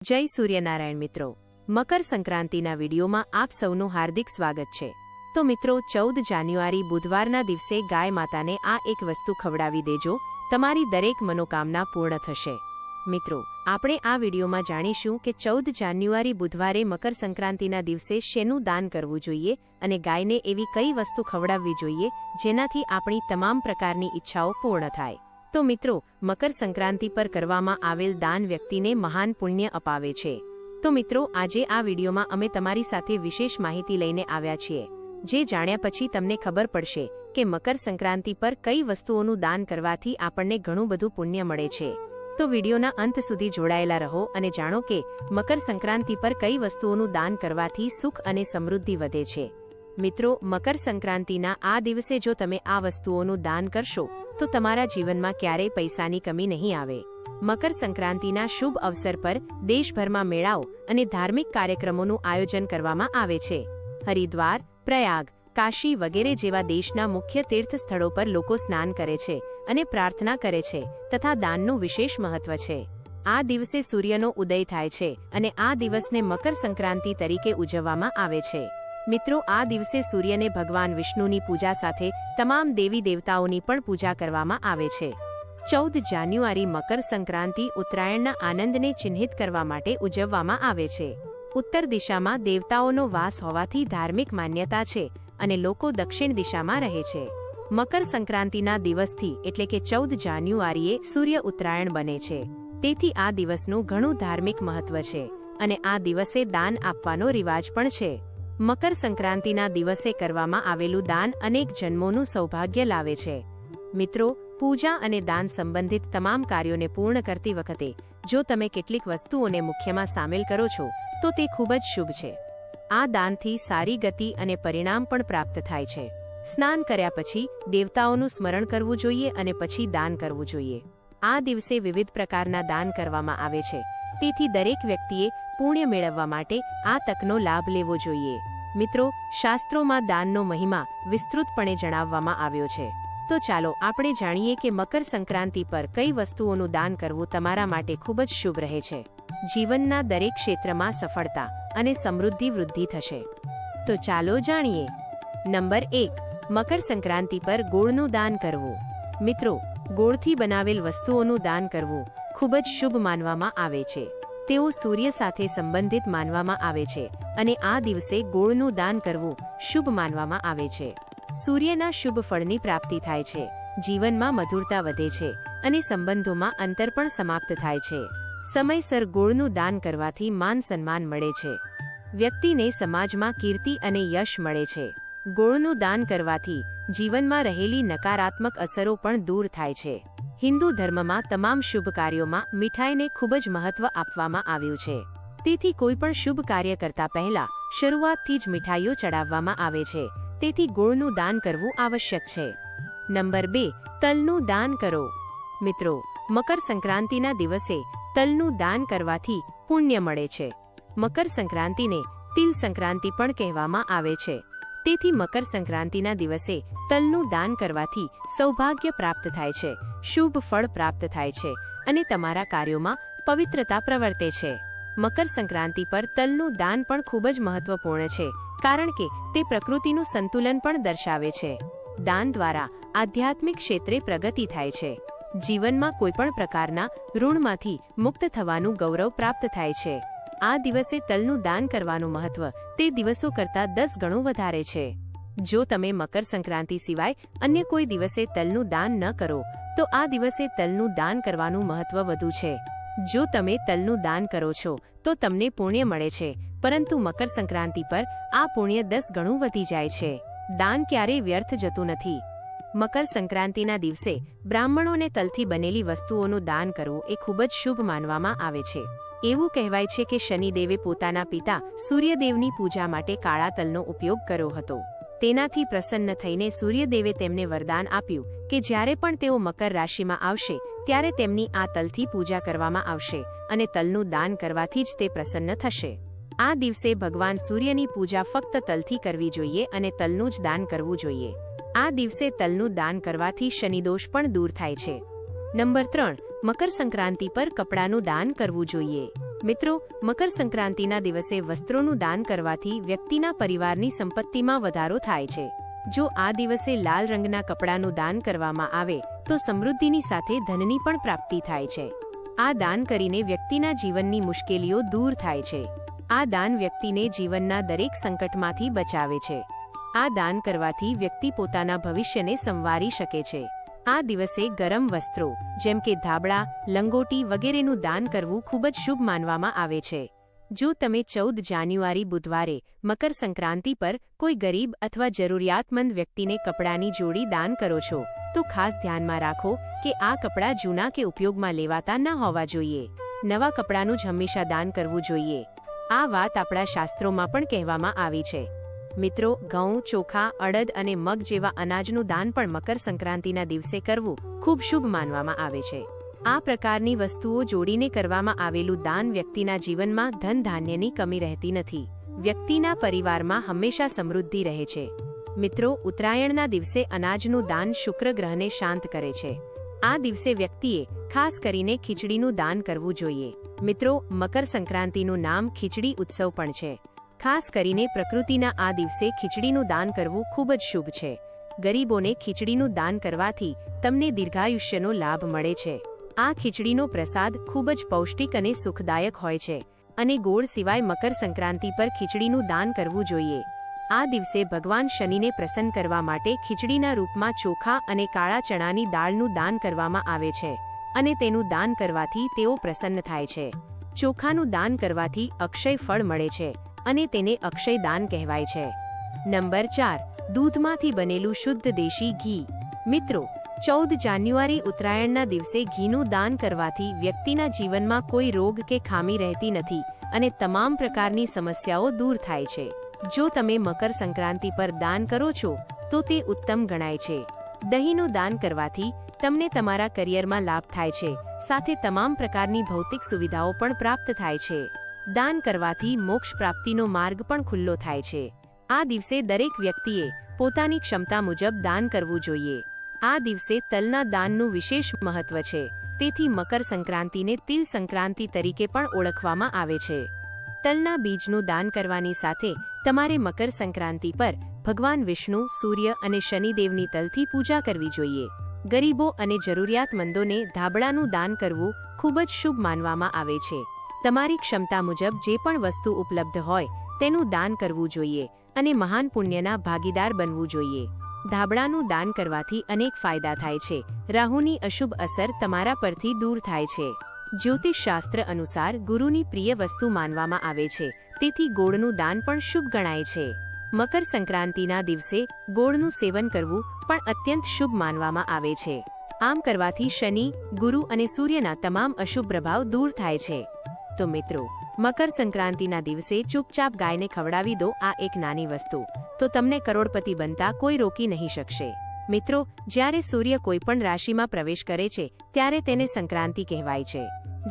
જય સૂર્યનારાયણ મિત્રો, મકર સંક્રાંતિના વિડીયોમાં આપ સૌનું હાર્દિક સ્વાગત છે। તો મિત્રો, 14 જાન્યુઆરી બુધવારના દિવસે ગાય માતાને આ એક વસ્તુ ખવડાવી દેજો, તમારી દરેક મનોકામના પૂર્ણ થશે। મિત્રો, આપણે આ વિડીયોમાં જાણીશું કે 14 જાન્યુઆરી બુધવારે મકર સંક્રાંતિના દિવસે શેનું દાન કરવું જોઈએ અને ગાયને એવી કઈ વસ્તુ ખવડાવવી જોઈએ જેનાથી આપણી તમામ પ્રકારની ઈચ્છાઓ પૂર્ણ થાય। તો મિત્રો, મકર સંક્રાંતિ પર કરવામાં આવેલ દાન વ્યક્તિને મહાન પુણ્ય અપાવે છે। તો મિત્રો, આજે આ વિડીયોમાં અમે તમારી સાથે વિશેષ માહિતી લઈને આવ્યા છીએ, જે જાણ્યા પછી તમને ખબર પડશે કે મકર સંક્રાંતિ પર કઈ વસ્તુઓનું દાન કરવાથી આપણને ઘણું બધું પુણ્ય મળે છે। તો વિડીયોના અંત સુધી જોડાયેલા રહો અને જાણો કે મકર સંક્રાંતિ પર કઈ વસ્તુઓનું દાન કરવાથી સુખ અને સમૃદ્ધિ વધે છે। મિત્રો, મકર સંક્રાંતિના આ દિવસે જો તમે આ વસ્તુઓનું દાન કરશો તો તમારા જીવનમાં ક્યારેય પૈસાની કમી નહીં આવે। મકર સંક્રાંતિના શુભ અવસર પર દેશભરમાં મેળાઓ અને ધાર્મિક કાર્યક્રમોનું આયોજન કરવામાં આવે છે। હરિદ્વાર, પ્રયાગ, કાશી વગેરે જેવા દેશના મુખ્ય તીર્થ સ્થળો પર લોકો સ્નાન કરે છે અને પ્રાર્થના કરે છે તથા દાનનું વિશેષ મહત્વ છે। આ દિવસે સૂર્યનો ઉદય થાય છે અને આ દિવસને મકર સંક્રાંતિ તરીકે ઉજવવામાં આવે છે। મિત્રો, આ દિવસે સૂર્યને ભગવાન વિષ્ણુની પૂજા સાથે તમામ દેવી દેવતાઓની પણ પૂજા કરવામાં આવે છે। 14 જાન્યુઆરી મકર સંક્રાંતિ ઉત્તરાયણના આનંદને ચિહ્નિત કરવા માટે ઉજવવામાં આવે છે। ઉત્તર દિશામાં દેવતાઓનો વાસ હોવાથી ધાર્મિક માન્યતા છે અને લોકો દક્ષિણ દિશામાં રહે છે। મકર સંક્રાંતિના દિવસથી એટલે કે 14 જાન્યુઆરીએ સૂર્ય ઉત્તરાયણ બને છે, તેથી આ દિવસનું ઘણું ધાર્મિક મહત્વ છે અને આ દિવસે દાન આપવાનો રિવાજ પણ છે। મકર સંક્રાંતિના દિવસે કરવામાં આવેલું દાન અનેક જન્મોનું સૌભાગ્ય લાવે છે। મિત્રો, પૂજા અને દાન સંબંધિત તમામ કાર્યોને પૂર્ણ કરતી વખતે જો તમે કેટલીક વસ્તુઓને મુખ્યમાં સામેલ કરો છો તો તે ખૂબ જ શુભ છે। આ દાનથી સારી ગતિ અને પરિણામ પણ પ્રાપ્ત થાય છે। સ્નાન કર્યા પછી દેવતાઓનું સ્મરણ કરવું જોઈએ અને પછી દાન કરવું જોઈએ। આ દિવસે વિવિધ પ્રકારના દાન કરવામાં આવે છે, તેથી દરેક વ્યક્તિએ પુણ્ય મેળવવા માટે આ તકનો લાભ લેવો જોઈએ। મિત્રો, શાસ્ત્રોમાં દાનનો મહિમા વિસ્તૃતપણે જણાવવામાં આવ્યો છે। તો ચાલો આપણે જાણીએ કે મકર સંક્રાંતિ પર કઈ વસ્તુઓનું દાન કરવું તમારા માટે ખૂબ જ શુભ રહે છે। જીવનના દરેક ક્ષેત્રમાં સફળતા અને સમૃદ્ધિ વૃદ્ધિ થશે। તો ચાલો જાણીએ। નંબર 1, મકર સંક્રાંતિ પર ગોળનું દાન કરવું। મિત્રો, ગોળથી બનાવેલ વસ્તુઓનું દાન કરવું ખૂબ જ શુભ માનવામાં આવે છે। તેઓ સૂર્ય સાથે સંબંધિત માનવામાં આવે છે અને આ દિવસે ગોળનું દાન કરવું શુભ માનવામાં આવે છે। સૂર્યના શુભ ફળની પ્રાપ્તિ થાય છે, જીવનમાં મધુરતા વધે છે અને સંબંધોમાં અંતર પણ સમાપ્ત થાય છે। સમયસર ગોળનું દાન કરવાથી માન સન્માન મળે છે, વ્યક્તિને સમાજમાં કીર્તિ અને યશ મળે છે। ગોળનું દાન કરવાથી જીવનમાં રહેલી નકારાત્મક અસરો પણ દૂર થાય છે। હિન્દુ ધર્મમાં તમામ શુભ કાર્યોમાં મીઠાઈને ખૂબ જ મહત્વ આપવામાં આવ્યું છે, તેથી કોઈ પણ શુભ કાર્ય કરતા પહેલા શરૂઆતથી જ મીઠાઈઓ ચડાવવામાં આવે છે, તેથી ગોળનું દાન કરવું આવશ્યક છે। નંબર 2, તલનું દાન કરો। મિત્રો, મકર સંક્રાંતિના દિવસે તલનું દાન કરવાથી પુણ્ય મળે છે। મકર સંક્રાંતિને તિલ સંક્રાંતિ પણ કહેવામાં આવે છે, તેથી મકર સંક્રાંતિના દિવસે તલનું દાન કરવાથી સૌભાગ્ય પ્રાપ્ત થાય છે, શુભ ફળ પ્રાપ્ત થાય છે અને તમારા કાર્યોમાં પવિત્રતા પ્રવર્તે છે। મકર સંક્રાંતિ પર તલનું દાન પણ ખૂબ જ મહત્વપૂર્ણ છે, કારણ કે તે પ્રકૃતિનું સંતુલન પણ દર્શાવે છે। દાન દ્વારા આધ્યાત્મિક ક્ષેત્રે પ્રગતિ થાય છે, જીવનમાં કોઈપણ પ્રકારના ઋણમાંથી મુક્ત થવાનું ગૌરવ પ્રાપ્ત થાય છે। આ દિવસે તલનું દાન કરવાનું મહત્વ તે દિવસો કરતાં 10 ગણું વધારે છે। જો તમે મકર સંક્રાંતિ સિવાય અન્ય કોઈ દિવસે તલનું દાન ન કરો તો આ દિવસે તલનું દાન કરવાનું મહત્વ વધુ છે। જો તમે તલનું દાન કરો છો તો તમને પુણ્ય મળે છે, પરંતુ મકર સંક્રાંતિ પર આ પુણ્ય 10 ગણું વધી જાય છે। દાન ક્યારેય વ્યર્થ જતું નથી। મકર સંક્રાંતિના દિવસે બ્રાહ્મણોને તલથી બનેલી વસ્તુઓનું દાન કરવું એ ખૂબ જ શુભ માનવામાં આવે છે। એવું કહેવાય છે કે શનિદેવે પોતાના પિતા સૂર્યદેવની પૂજા માટે કાળા તલનો ઉપયોગ કર્યો હતો। તેનાથી પ્રસન્ન થઈને સૂર્યદેવે તેમને વરદાન આપ્યું કે જ્યારે પણ તેઓ મકર રાશિમાં આવશે ત્યારે તેમની આ તલથી પૂજા કરવામાં આવશે અને તલનું દાન કરવાથી જ તે પ્રસન્ન થશે। આ દિવસે ભગવાન સૂર્યની પૂજા ફક્ત તલથી કરવી જોઈએ અને તલનું જ દાન કરવું જોઈએ। આ દિવસે તલનું દાન કરવાથી શનિદોષ પણ દૂર થાય છે। નંબર 3, મકર સંક્રાંતિ પર કપડાનું દાન કરવું જોઈએ। મિત્રો, મકર સંક્રાંતિના દિવસે વસ્ત્રોનું દાન કરવાથી વ્યક્તિના પરિવારની સંપત્તિમાં વધારો થાય છે. જો આ દિવસે લાલ રંગના કપડાનું દાન કરવામાં આવે તો સમૃદ્ધિની સાથે ધનની પણ પ્રાપ્તિ થાય છે. આ દાન કરીને વ્યક્તિના જીવનની મુશ્કેલીઓ દૂર થાય છે. આ દાન વ્યક્તિને જીવનના દરેક સંકટમાંથી બચાવે છે. આ દાન કરવાથી વ્યક્તિ પોતાના ભવિષ્યને સંવારી શકે છે. આ દિવસે ગરમ વસ્ત્રો જેમ કે ધાબળા, લંગોટી વગેરેનું દાન કરવું ખૂબ જ શુભ માનવામાં આવે છે. જો તમે 14 જાન્યુઆરી બુધવારે મકર સંક્રાંતિ પર કોઈ ગરીબ અથવા જરૂરિયાતમંદ વ્યક્તિને કપડાની જોડી દાન કરો છો તો ખાસ ધ્યાનમાં રાખો કે આ કપડાં જૂના કે ઉપયોગમાં લેવાતા ન હોવા જોઈએ. નવા કપડાનું જ હંમેશા દાન કરવું જોઈએ. આ વાત આપણા શાસ્ત્રોમાં પણ કહેવામાં આવી છે. મિત્રો, ઘઉં, ચોખા, અડદ અને મગ જેવા અનાજનું દાન પણ મકર સંક્રાંતિના દિવસે કરવું ખૂબ શુભ માનવામાં આવે છે. આ પ્રકારની વસ્તુઓ જોડીને કરવામાં આવેલું દાન વ્યક્તિના જીવનમાં ધન ધાન્યની કમી રહેતી નથી. વ્યક્તિના પરિવારમાં હંમેશા સમૃદ્ધિ રહે છે. મિત્રો, ઉત્તરાયણના દિવસે અનાજનું દાન શુક્ર ગ્રહને શાંત કરે છે. આ દિવસે વ્યક્તિએ ખાસ કરીને ખીચડીનું દાન કરવું જોઈએ. મિત્રો, મકર સંક્રાંતિનું નામ ખીચડી ઉત્સવ પણ છે. ખાસ કરીને પ્રકૃતિના આ દિવસે ખીચડીનું દાન કરવું ખૂબ જ શુભ છે. ગરીબોને ખીચડીનું દાન કરવાથી તમને દીર્ઘાયુષ્યનો લાભ મળે છે. આ ખીચડીનો પ્રસાદ ખૂબ જ પૌષ્ટિક અને સુખદાયક હોય છે અને ગોળ સિવાય મકર સંક્રાંતિ પર ખીચડીનું દાન કરવું જોઈએ. આ દિવસે ભગવાન શનિને પ્રસન્ન કરવા માટે ખીચડીના રૂપમાં ચોખા અને કાળા ચણાની દાળનું દાન કરવામાં આવે છે અને તેનું દાન કરવાથી તેઓ પ્રસન્ન થાય છે. ચોખાનું દાન કરવાથી અક્ષય ફળ મળે છે અને તેને અક્ષય દાન કહેવાય છે. નંબર 4, દૂધમાંથી બનેલું શુદ્ધ દેશી ઘી. મિત્રો, 14 જાન્યુઆરી ઉત્તરાયણના દિવસે ઘીનું દાન કરવાથી વ્યક્તિના જીવનમાં કોઈ રોગ કે ખામી રહેતી નથી અને તમામ પ્રકારની સમસ્યાઓ દૂર થાય છે. જો તમે મકર સંક્રાંતિ પર દાન કરો છો તો તે ઉત્તમ ગણાય છે. દહીંનું દાન કરવાથી તમને તમારા કરિયરમાં લાભ થાય છે, સાથે તમામ પ્રકારની ભૌતિક સુવિધાઓ પણ પ્રાપ્ત થાય છે. દાન કરવાથી મોક્ષ પ્રાપ્તિનો માર્ગ પણ ખુલ્લો થાય છે. આ દિવસે દરેક વ્યક્તિએ પોતાની ક્ષમતા મુજબ દાન કરવું જોઈએ. આ દિવસે તલના દાનનું વિશેષ મહત્વ છે, તેથી મકર સંક્રાંતિને તિલ સંક્રાંતિ તરીકે પણ ઓળખવામાં આવે છે. તલના બીજનું દાન કરવાની સાથે તમારે મકર સંક્રાંતિ પર ભગવાન વિષ્ણુ, સૂર્ય અને શનિદેવની તલથી પૂજા કરવી જોઈએ. ગરીબો અને જરૂરિયાતમંદોને ધાબળાનું દાન કરવું ખૂબ જ શુભ માનવામાં આવે છે. તમારી ક્ષમતા મુજબ જે પણ વસ્તુ ઉપલબ્ધ હોય તેનું દાન કરવું જોઈએ અને મહાન પુણ્યના ભાગીદાર બનવું જોઈએ. ધાબળાનું દાન કરવાથી અનેક ફાયદા થાય છે. રાહુની અશુભ અસર તમારા પરથી દૂર થાય છે. જ્યોતિષ શાસ્ત્ર અનુસાર ગુરુની પ્રિય વસ્તુ માનવામાં આવે છે, તેથી ગોળનું દાન પણ શુભ ગણાય છે. મકર સંક્રાંતિના દિવસે ગોળનું સેવન કરવું પણ અત્યંત શુભ માનવામાં આવે છે. આમ કરવાથી શનિ, ગુરુ અને સૂર્યના તમામ અશુભ પ્રભાવ દૂર થાય છે. તો મિત્રો, મકર સંક્રાંતિના દિવસે ચૂપચાપ ગાયને ખવડાવી દો આ એક નાની વસ્તુ, તો તમને કરોડપતિ બનતા કોઈ રોકી નહીં શકશે. મિત્રો, જ્યારે સૂર્ય કોઈ પણ રાશિમાં પ્રવેશ કરે છે ત્યારે તેને સંક્રાંતિ કહેવાય છે.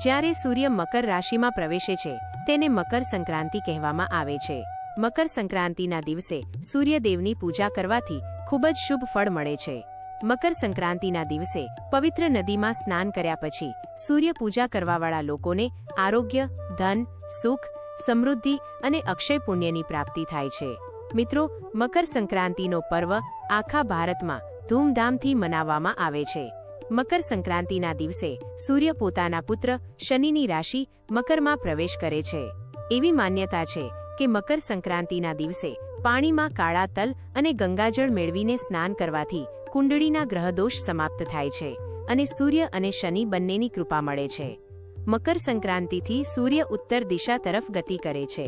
જ્યારે સૂર્ય મકર રાશિમાં પ્રવેશે છે તેને મકર સંક્રાંતિ કહેવામાં આવે છે. મકર સંક્રાંતિના દિવસે સૂર્યદેવની પૂજા કરવાથી ખૂબ જ શુભ ફળ મળે છે. મકર સંક્રાંતિના દિવસે પવિત્ર નદીમાં સ્નાન કર્યા પછી સૂર્ય પૂજા કરવાવાળા લોકોને આરોગ્ય, ધન, સુખ, સમૃદ્ધિ અને અક્ષય પુણ્યની પ્રાપ્તિ થાય છે. મિત્રો, મકર સંક્રાંતિનો પર્વ આખા ભારતમાં ધૂમધામથી મનાવવામાં આવે છે. મકર સંક્રાંતિના દિવસે સૂર્ય પોતાના પુત્ર શનિની રાશિ મકરમાં પ્રવેશ કરે છે. એવી માન્યતા છે કે મકર સંક્રાંતિના દિવસે પાણીમાં કાળા તલ અને ગંગાજળ મેળવીને સ્નાન કરવાથી કુંડળીના ગ્રહદોષ સમાપ્ત થાય છે અને સૂર્ય અને શનિ બંનેની કૃપા મળે છે. મકર સંક્રાંતિથી સૂર્ય ઉત્તર દિશા તરફ ગતિ કરે છે.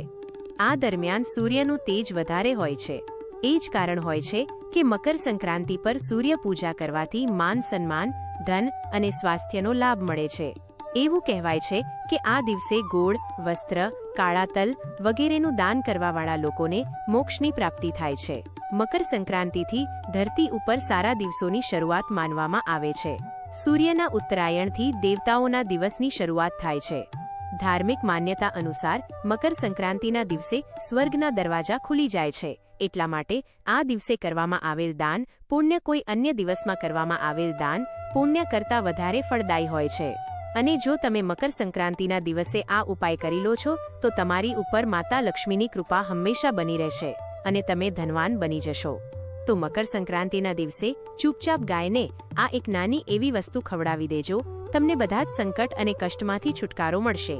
આ દરમિયાન સૂર્યનું તેજ વધારે હોય છે. એ જ કારણ હોય છે કે મકર સંક્રાંતિ પર સૂર્ય પૂજા કરવાથી માન સન્માન, ધન અને સ્વાસ્થ્યનો લાભ મળે છે. એવું કહેવાય છે કે આ દિવસે ગોળ, વસ્ત્ર, કાળા તલ વગેરેનું દાન કરવાવાળા લોકોને મોક્ષની પ્રાપ્તિ થાય છે. મકર સંક્રાંતિથી ધરતી ઉપર સારા દિવસોની શરૂઆત માનવામાં આવે છે. સૂર્યના ઉત્તરાયણથી દેવતાઓના દિવસની શરૂઆત થાય છે. ધાર્મિક માન્યતા અનુસાર મકર સંક્રાંતિના દિવસે સ્વર્ગના દરવાજા ખુલી જાય છે. એટલા માટે આ દિવસે કરવામાં આવેલ દાન પુણ્ય કોઈ અન્ય દિવસમાં કરવામાં આવેલ દાન પુણ્ય કરતાં વધારે ફળદાયી હોય છે. અને જો તમે મકર સંક્રાંતિના દિવસે આ ઉપાય કરી લો છો તો તમારી ઉપર માતા લક્ષ્મીની કૃપા હંમેશા બની રહેશે અને તમે ધનવાન બની જશો. તો મકર સંક્રાંતિના દિવસે ચૂપચાપ ગાયને આ એક નાની એવી વસ્તુ ખવડાવી દેજો. તમને બધા જ સંકટ અને કષ્ટમાંથી છુટકારો મળશે.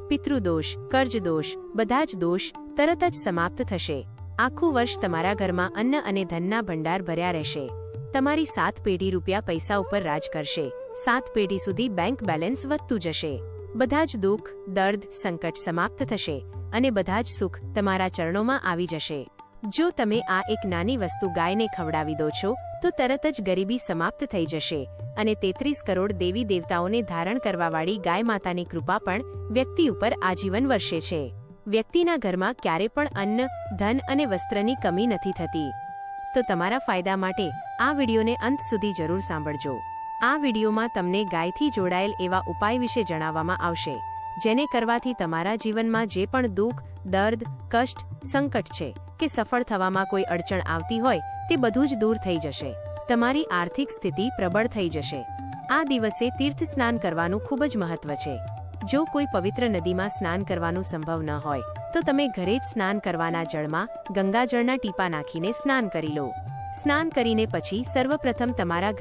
પિતૃદોષ, કર્જદોષ, બધા જ દોષ તરત જ સમાપ્ત થશે. આખું વર્ષ તમારા ઘરમાં અન્ન અને ધનના ભંડાર ભર્યા રહેશે. તમારી 7 પેઢી રૂપિયા પૈસા ઉપર રાજ કરશે. 7 પેઢી સુધી બેંક બેલેન્સ વધતું જશે. બધા જ દુઃખ, દર્દ, સંકટ સમાપ્ત થશે અને બધા જ સુખ તમારા ચરણોમાં આવી જશે. જો તમે આ એક નાની વસ્તુ ગાયને ખવડાવી દો છો તો તરત જ ગરીબી સમાપ્ત થઈ જશે અને 33 કરોડ દેવી દેવતાઓને ધારણ કરવાવાળી ગાય માતાની કૃપા પણ વ્યક્તિ ઉપર આજીવન વરસે છે. વ્યક્તિના ઘરમાં ક્યારે પણ અન્ન, ધન અને વસ્ત્રની કમી નથી થતી. તો તમારા ફાયદા માટે આ વિડીયોને અંત સુધી જરૂર સાંભળજો. આ વિડીયોમાં તમને ગાયથી જોડાયેલ એવા ઉપાય વિશે જણાવવામાં આવશે જેને કરવાથી તમારા જીવનમાં જે પણ દુઃખ, દર્દ, કષ્ટ, સંકટ છે કે સફળ થવામાં કોઈ અડચણ આવતી હોય તે બધું જ દૂર થઈ જશે. તમારી આર્થિક સ્થિતિ પ્રબળ થઈ જશે. આ દિવસે તીર્થ સ્નાન કરવાનું ખૂબ જ મહત્વ છે. જો કોઈ પવિત્ર નદીમાં સ્નાન કરવાનું સંભવ ન હોય તો તમે ઘરે જ સ્નાન કરવાના જળમાં ગંગાજળના ટીપા નાખીને સ્નાન કરી લો. સ્નાન કરીને પછી સર્વપ્રથમ તમારા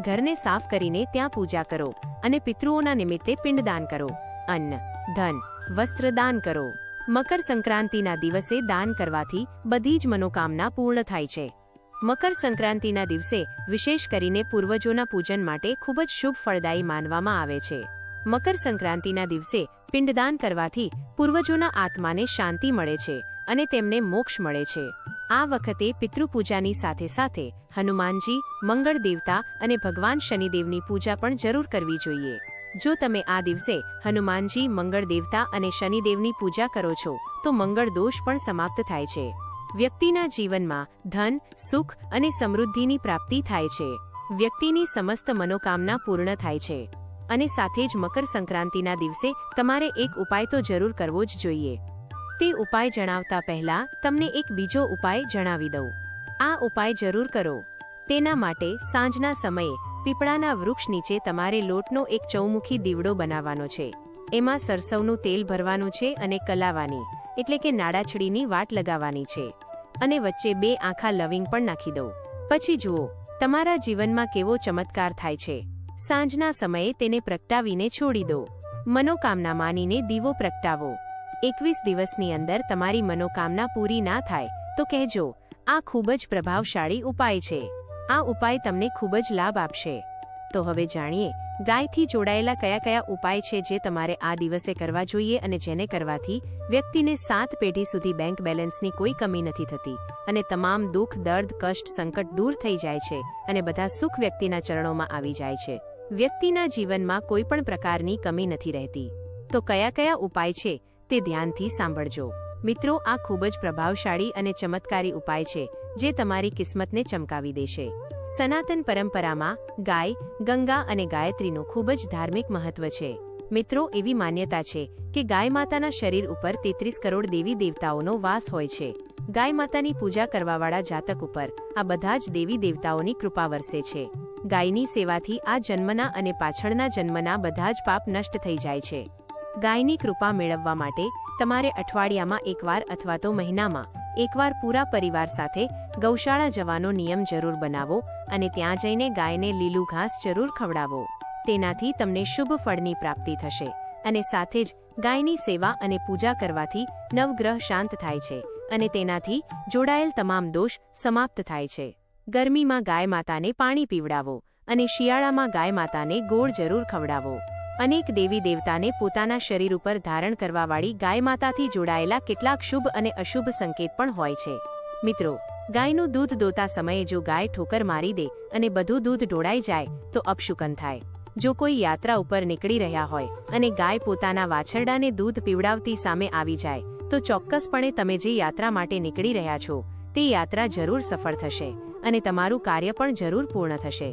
ઘરને સાફ કરીને ત્યાં પૂજા કરો અને પિતૃઓના નિમિત્તે પિંડદાન કરો. અન્ન, ધન, વસ્ત્ર દાન કરો. મકર સંક્રાંતિના દિવસે દાન કરવાથી બધી જ મનોકામના પૂર્ણ થાય છે. મકર સંક્રાંતિના દિવસે વિશેષ કરીને પૂર્વજોના પૂજન માટે ખૂબ જ શુભ ફળદાયી માનવામાં આવે છે. મકર સંક્રાંતિના દિવસે પિંડદાન કરવાથી પૂર્વજોના આત્માને શાંતિ મળે છે અને તેમને મોક્ષ મળે છે. આ વખતે પિતૃપૂજાની સાથે સાથે હનુમાનજી, મંગળ દેવતા અને ભગવાન શનિદેવની પૂજા પણ જરૂર કરવી જોઈએ. જો તમે આ દિવસે હનુમાનજી, મંગળ દેવતા અને શનિદેવની પૂજા કરો છો તો મંગળ દોષ પણ સમાપ્ત થાય છે. વ્યક્તિના જીવનમાં ધન, સુખ અને સમૃદ્ધિની પ્રાપ્તિ થાય છે. વ્યક્તિની સમસ્ત મનોકામના પૂર્ણ થાય છે. અને સાથે જ મકર સંક્રાંતિના દિવસે તમારે એક ઉપાય તો જરૂર કરવો જ જોઈએ. તે ઉપાય જણાવતા પહેલા તમને એક બીજો ઉપાય જણાવી દઉં. આ ઉપાય જરૂર કરો. તેના માટે સાંજના સમયે પીપળાના વૃક્ષ નીચે તમારે લોટનો એક ચૌમુખી દીવડો બનાવવાનો છે. એમાં સરસવનું તેલ ભરવાનું છે અને કલાવાની એટલે કે નાડાછડીની વાટ લગાવવાની છે અને વચ્ચે 2 આખા લવિંગ પણ નાખી દો. પછી જુઓ તમારા જીવનમાં કેવો ચમત્કાર થાય છે. સાંજના સમયે તેને પ્રગટાવીને છોડી દો. મનોકામના માનીને દીવો પ્રગટાવો. 21 દિવસની અંદર તમારી મનોકામના પૂરી ના થાય તો કહેજો. આ ખૂબ જ પ્રભાવશાળી ઉપાય છે. આ ઉપાય તમને ખૂબ જ લાભ આપશે. તો હવે જાણીએ ગાયથી જોડાયેલા કયા ઉપાય છે જે તમારે આ દિવસે કરવા જોઈએ અને જેને કરવાથી વ્યક્તિને 7 પેઢી સુધી બેંક બેલેન્સની કોઈ કમી નથી થતી અને તમામ દુઃખ, દર્દ, કષ્ટ, સંકટ દૂર થઈ જાય છે અને બધા સુખ વ્યક્તિના ચરણોમાં આવી જાય છે. વ્યક્તિના જીવનમાં કોઈ પણ પ્રકારની કમી નથી રહેતી. તો કયા ઉપાય છે તે ધ્યાનથી સાંભળજો. મિત્રો, આ ખૂબ જ પ્રભાવશાળી અને ચમત્કારી ઉપાય છે જે તમારી કિસ્મતને ચમકાવી દેશે. સનાતન પરંપરામાં ગાય, ગંગા અને ગાયત્રીનું ખૂબ જ ધાર્મિક મહત્વ છે. મિત્રો, એવી માન્યતા છે કે ગાય માતાના શરીર ઉપર 33 કરોડ દેવી દેવતાઓનો વાસ હોય છે. ગાય માતાની પૂજા કરવાવાળા જાતક ઉપર આ બધા જ દેવી દેવતાઓની કૃપા વરસે છે. ગાયની સેવાથી આ જન્મના અને પાછળના જન્મના બધા જ પાપ નષ્ટ થઈ જાય છે. ગાયની કૃપા મેળવવા માટે તમારે અઠવાડિયામાં એકવાર અથવા તો મહિનામાં એકવાર પૂરા પરિવાર સાથે ગૌશાળા જવાનો નિયમ જરૂર બનાવો અને ત્યાં જઈને ગાયને લીલું ઘાસ જરૂર ખવડાવો. તેનાથી તમને શુભ ફળની પ્રાપ્તિ થશે અને સાથે જ ગાયની સેવા અને પૂજા કરવાથી નવગ્રહ શાંત થાય છે અને તેનાથી જોડાયેલ તમામ દોષ સમાપ્ત થાય છે. ગરમીમાં ગાય માતાને પાણી પીવડાવો અને શિયાળામાં ગાય માતાને ગોળ જરૂર ખવડાવો. અનેક દેવી દેવતાને પોતાના શરીર ઉપર ધારણ કરવાવાળી ગાય માતાથી જોડાયેલા કેટલાક શુભ અને અશુભ સંકેત પણ હોય છે. મિત્રો, ગાયનું દૂધ દોતા સમયે જો ગાય ઠોકર મારી દે અને બધું દૂધ ઢોળાઈ જાય તો અપશુકન થાય. જો કોઈ યાત્રા ઉપર નીકળી રહ્યા હોય અને ગાય પોતાના વાછરડાને દૂધ પીવડાવતી સામે આવી જાય તો ચોક્કસપણે તમે જે યાત્રા માટે નીકળી રહ્યા છો તે યાત્રા જરૂર સફળ થશે અને તમારું કાર્ય પણ જરૂર પૂર્ણ થશે.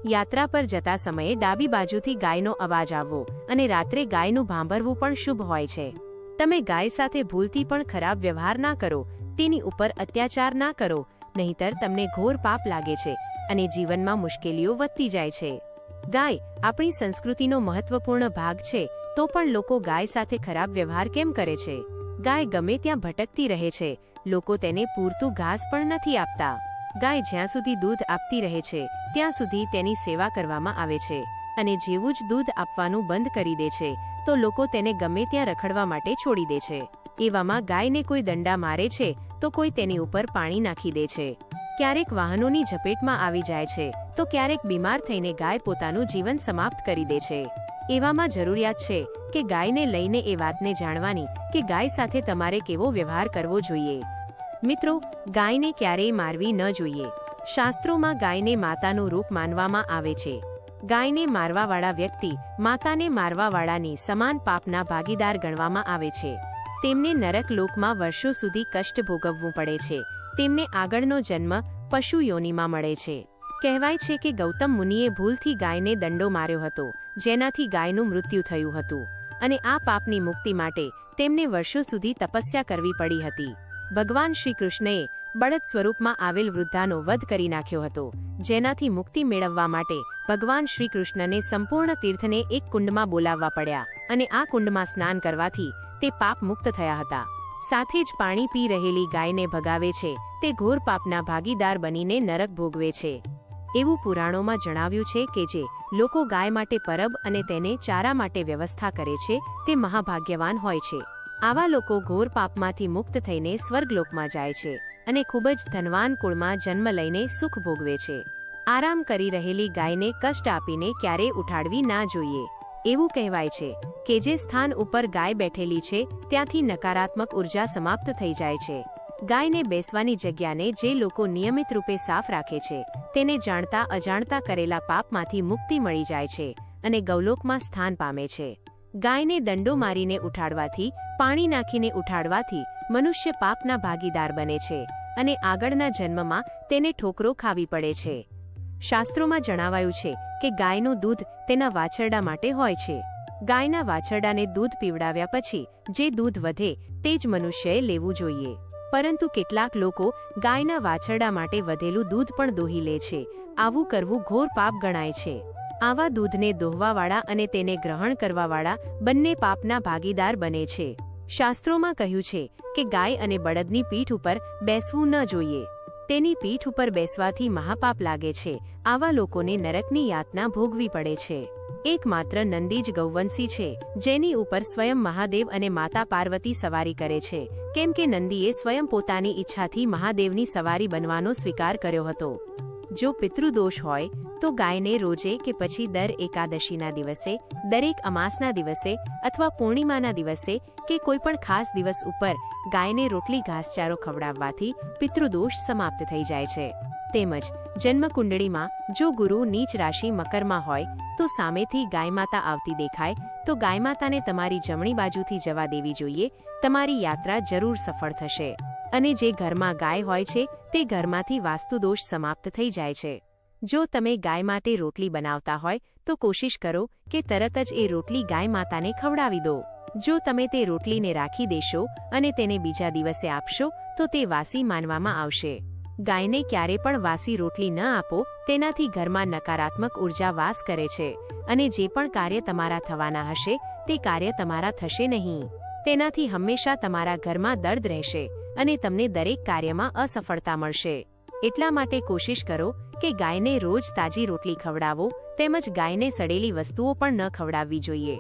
યાત્રા પર જતા સમયે ડાબી બાજુથી ગાયનો અવાજ આવવો અને રાત્રે ગાયનું ભાંભરવું પણ શુભ હોય છે. તમે ગાય સાથે ભૂલથી પણ ખરાબ વ્યવહાર ના કરો, તેની ઉપર અત્યાચાર ના કરો, નહીંતર તમને ઘોર પાપ લાગે છે અને જીવનમાં મુશ્કેલીઓ વધતી જાય છે. ગાય આપણી સંસ્કૃતિનો મહત્વપૂર્ણ ભાગ છે, તો પણ લોકો ગાય સાથે ખરાબ વ્યવહાર કેમ કરે છે? ગાય ગમે ત્યાં ભટકતી રહે છે, લોકો તેને પૂરતું ઘાસ પણ નથી આપતા. ગાય જ્યાં સુધી દૂધ આપતી રહે છે ત્યાં સુધી તેની સેવા કરવામાં આવે છે, અને જેવું જ દૂધ આપવાનું બંધ કરી દે છે તો લોકો તેને ગમે ત્યાં રખડવા માટે છોડી દે છે. એવામાં ગાયને કોઈ દંડા મારે છે તો કોઈ તેની ઉપર પાણી નાખી દે છે. ક્યારેક વાહનોની ઝપેટમાં આવી જાય છે તો ક્યારેક બીમાર થઈને ગાય પોતાનું જીવન સમાપ્ત કરી દે છે. એવામાં જરૂરિયાત છે કે ગાયને લઈને એ વાતને જાણવાની કે ગાય સાથે તમારે કેવો વ્યવહાર કરવો જોઈએ. મિત્રો, ગાયને ક્યારેય મારવી ન જોઈએ. શાસ્ત્રોમાં ગાયને માતાનું રૂપ માનવામાં આવે છે. ગાયને મારવાવાળા વ્યક્તિ માતાને મારવાવાળાની સમાન પાપના ભાગીદાર ગણવામાં આવે છે. તેમને નરક લોકમાં વર્ષો સુધી કષ્ટ ભોગવવું પડે છે. તેમને આગળનો જન્મ પશુ યોનિમાં મળે છે. કહેવાય છે કે ગૌતમ મુનિએ ભૂલથી ગાયને દંડો માર્યો હતો, જેનાથી ગાયનું મૃત્યુ થયું હતું, અને આ પાપની મુક્તિ માટે તેમને વર્ષો સુધી તપસ્યા કરવી પડી હતી. ભગવાન શ્રી કૃષ્ણએ બળદ સ્વરૂપમાં આવેલ વૃદ્ધાનો વધ કરી નાખ્યો હતો, જેનાથી મુક્તિ મેળવવા માટે ભગવાન શ્રી કૃષ્ણને સંપૂર્ણ તીર્થને એક કુંડમાં બોલાવવા પડ્યા, અને આ કુંડમાં સ્નાન કરવાથી તે પાપ મુક્ત થયા હતા. સાથે જ પાણી પી રહેલી ગાયને ભગાવે છે તે ઘોર પાપના ભાગીદાર બનીને નરક ભોગવે છે. એવું પુરાણોમાં જણાવ્યું છે કે જે લોકો ગાય માટે પરબ અને તેને ચારા માટે વ્યવસ્થા કરે છે તે મહાભાગ્યવાન હોય છે. આવા લોકો ઘોર પાપમાંથી મુક્ત થઈને સ્વર્ગલોકમાં જાય છે અને ખૂબ જ ધનવાન કુળમાં જન્મ લઈને સુખ ભોગવે છે. આરામ કરી રહેલી ગાયને કષ્ટ આપીને ક્યારેય ઉઠાડવી ના જોઈએ. એવું કહેવાય છે કે જે સ્થાન ઉપર ગાય બેઠેલી છે ત્યાંથી નકારાત્મક ઉર્જા સમાપ્ત થઈ જાય છે. ગાયને બેસવાની જગ્યાને જે લોકો નિયમિત રૂપે સાફ રાખે છે તેને જાણતા અજાણતા કરેલા પાપમાંથી મુક્તિ મળી જાય છે અને ગૌલોકમાં સ્થાન પામે છે. ગાયને દંડો મારીને ઉઠાડવાથી, પાણી નાખીને ઉઠાડવાથી મનુષ્ય પાપના ભાગીદાર બને છે અને આગળના જન્મમાં તેને ઠોકરો ખાવી પડે છે. શાસ્ત્રોમાં જણાવાયું છે કે ગાયનું દૂધ તેના વાછરડા માટે હોય છે. ગાયના વાછરડાને દૂધ પીવડાવ્યા પછી જે દૂધ વધે તે જ મનુષ્યએ લેવું જોઈએ. પરંતુ કેટલાક લોકો ગાયના વાછરડા માટે વધેલું દૂધ પણ દોહી લે છે. આવું કરવું ઘોર પાપ ગણાય છે. આવા દૂધને દોહવાવાળા અને તેને ગ્રહણ કરવાવાળા બંને પાપના ભાગીદાર બને છે. શાસ્ત્રોમાં કહ્યું છે કે ગાય અને બળદની પીઠ ઉપર બેસવું ન જોઈએ. તેની પીઠ ઉપર બેસવાથી મહાપાપ લાગે છે. આવા લોકોને નરકની યાતના ભોગવી પડે છે. એકમાત્ર નંદી જ ગૌવંશી છે જેની ઉપર સ્વયં મહાદેવ અને માતા પાર્વતી સવારી કરે છે, કેમ કે નંદીએ સ્વયં પોતાની ઈચ્છાથી મહાદેવની સવારી બનવાનો સ્વીકાર કર્યો હતો. જો પિતૃદોષ હોય તો ગાયને રોજે કે પછી દર એકાદશીના દિવસે, દરેક અમાસના દિવસે અથવા પૂર્ણિમાના દિવસે કે કોઈ પણ ખાસ દિવસ ઉપર ગાયને રોટલી ઘાસચારો ખવડાવવાથી પિતૃદોષ સમાપ્ત થઈ જાય છે. તેમજ જન્મકુંડળીમાં જો ગુરુ નીચ રાશિ મકરમાં હોય તો સામેથી ગાયમાતા આવતી દેખાય તો ગાયમાતાને તમારી જમણી બાજુથી જવા દેવી જોઈએ. તમારી યાત્રા જરૂર સફળ થશે. અને જે ઘરમાં ગાય હોય છે તે ઘરમાંથી વાસ્તુદોષ સમાપ્ત થઈ જાય છે. જો તમે ગાય માટે રોટલી બનાવતા હોય તો કોશિશ કરો કે તરત જ એ રોટલી ગાય માતાને ખવડાવી દો. જો તમે તે રોટલીને રાખી દેશો અને તેને બીજા દિવસે આપશો તો તે વાસી માનવામાં આવશે. ગાયને ક્યારે પણ વાસી રોટલી ન આપો, તેનાથી ઘરમાં નકારાત્મક ઉર્જા વાસ કરે છે અને જે પણ કાર્ય તમારા થવાના હશે તે કાર્ય તમારા થશે નહીં. તેનાથી હંમેશા તમારા ઘરમાં દર્દ રહેશે અને તમને દરેક કાર્યમાં અસફળતા મળશે. એટલા માટે કોશિશ કરો કે ગાયને રોજ તાજી રોટલી ખવડાવો, તેમજ ગાયને સડેલી વસ્તુઓ પણ ન ખવડાવવી જોઈએ.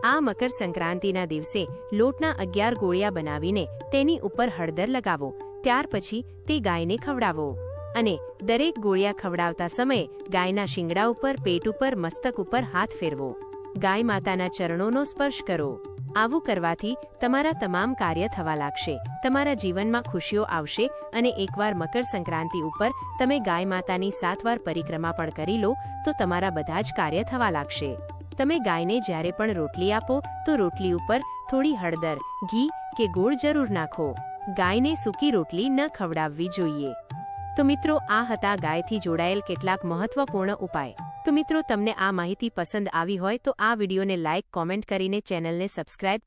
આ મકર સંક્રાંતિના દિવસે લોટના 11 ગોળિયા બનાવીને તેની ઉપર હળદર લગાવો. ત્યાર પછી તે ગાયને ખવડાવો અને દરેક ગોળિયા ખવડાવતા સમયે ગાયના શિંગડા ઉપર, પેટ ઉપર, મસ્તક ઉપર હાથ ફેરવો. ગાય માતાના ચરણોનો સ્પર્શ કરો. આવું કરવાથી તમારા તમામ કાર્ય થવા લાગશે. તમારા જીવનમાં ખુશીઓ આવશે અને એકવાર મકર સંક્રાંતિ ઉપર તમે ગાય માતાની 7 વાર પરિક્રમા પણ કરી લો તો તમારા બધા જ કાર્ય થવા લાગશે. તમે ગાયને જ્યારે પણ રોટલી આપો તો રોટલી ઉપર થોડી હળદર, ઘી કે ગોળ જરૂર નાખો. ગાયને સૂકી રોટલી ન ખવડાવવી જોઈએ. તો મિત્રો, આ હતા ગાયથી જોડાયેલ કેટલાક મહત્વપૂર્ણ ઉપાય. તો મિત્રો, તમને આ માહિતી પસંદ આવી હોય તો આ વિડીયોને લાઇક, કોમેન્ટ કરીને ચેનલને સબસ્ક્રાઇબ